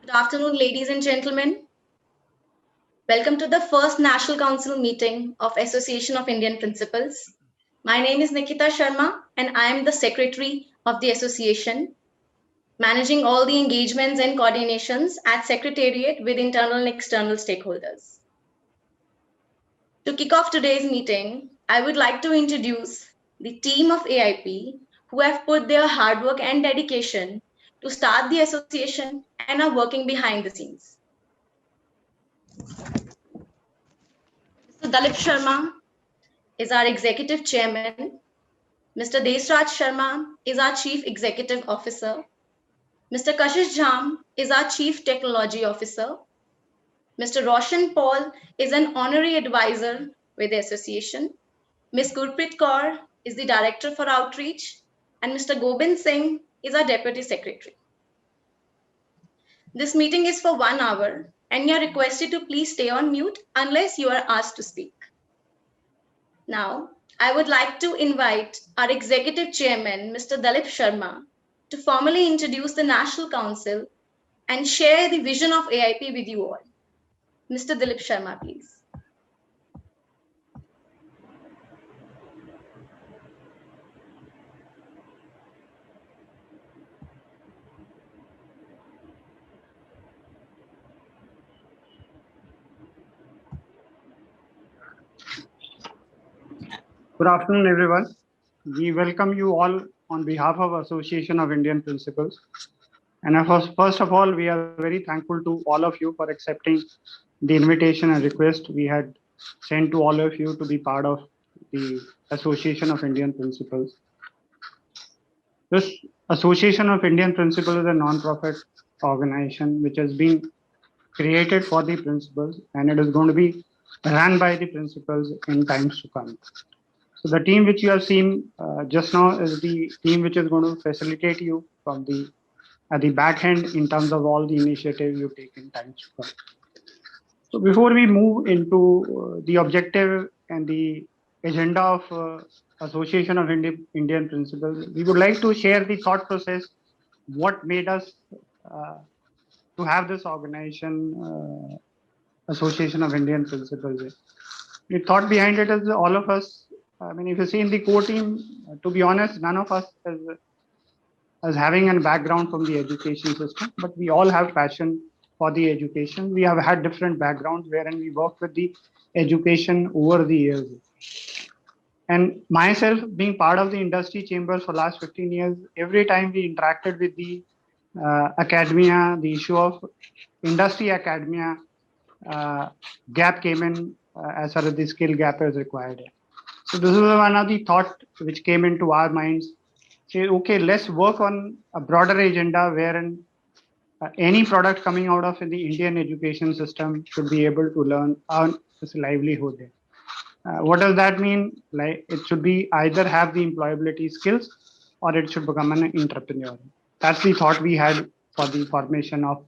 Good afternoon, ladies and gentlemen. Welcome to the first National Council meeting of Association of Indian Principals. My name is Nikita Sharma and I am the Secretary of the Association, managing all the engagements and coordinations at Secretariat with internal and external stakeholders. To kick off today's meeting, I would like to introduce the team of AIP who have put their hard work and dedication to start the association and are working behind the scenes. Mr. Dalip Sharma is our Executive Chairman. Mr. Desraj Sharma is our Chief Executive Officer. Mr. Kashish Jham is our Chief Technology Officer. Mr. Roshan Paul is an Honorary Advisor with the Association. Ms. Gurpreet Kaur is the Director for Outreach. And Mr. Gobind Singh is our Deputy Secretary. This meeting is for 1 hour and you are requested to please stay on mute unless you are asked to speak. Now, I would like to invite our Executive Chairman, Mr. Dalip Sharma, to formally introduce the National Council and share the vision of AIP with you all. Mr. Dalip Sharma, please. Good afternoon, everyone. We welcome you all on behalf of Association of Indian Principals. And first of all, we are very thankful to all of you for accepting the invitation and request we had sent to all of you to be part of the Association of Indian Principals. This Association of Indian Principals is a non-profit organization which has been created for the principals, and it is going to be run by the principals in times to come. So the team which you have seen just now is the team which is going to facilitate you from at the back end in terms of all the initiative you take in times to come. So before we move into the objective and the agenda of Association of Indian Principals, we would like to share the thought process, what made us to have this organization, Association of Indian Principals. The thought behind it is all of us. I mean, if you see in the core team, to be honest, none of us is having a background from the education system, but we all have passion for the education. We have had different backgrounds wherein we worked with the education over the years. And myself, being part of the industry chambers for last 15 years, every time we interacted with the academia, the issue of industry academia gap came in as far as the skill gap is required. So this is one of the thought which came into our minds. Say, okay, let's work on a broader agenda wherein any product coming out of the Indian education system should be able to earn this livelihood there. What does that mean? Like it should be either have the employability skills or it should become an entrepreneur. That's the thought we had for the formation of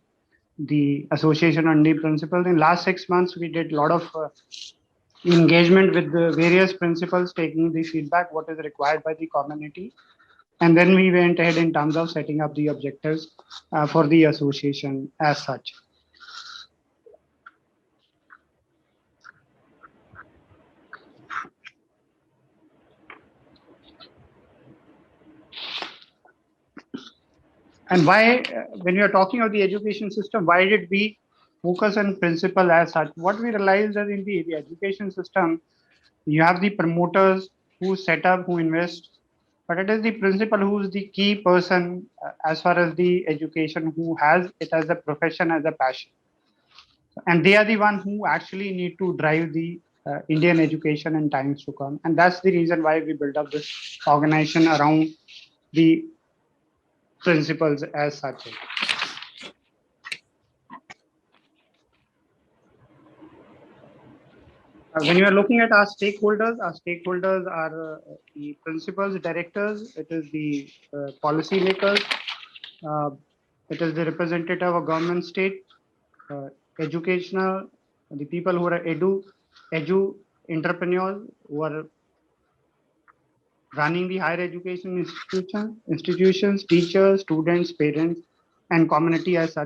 the Association on Indian Principals. In last 6 months, we did a lot of engagement with the various principals, taking the feedback, what is required by the community. And then we went ahead in terms of setting up the objectives for the association as such. And why, when we are talking of the education system, why did we focus on principal as such? What we realized that in the education system, you have the promoters who set up, who invest, but it is the principal who is the key person as far as the education, who has it as a profession, as a passion. And they are the one who actually need to drive the Indian education in times to come. And that's the reason why we built up this organization around the principals as such. When you are looking at our stakeholders are the principals, directors, it is the policy makers, it is the representative of government state, educational, the people who are edu entrepreneurs who are running the higher education institutions, teachers, students, parents, and community as such.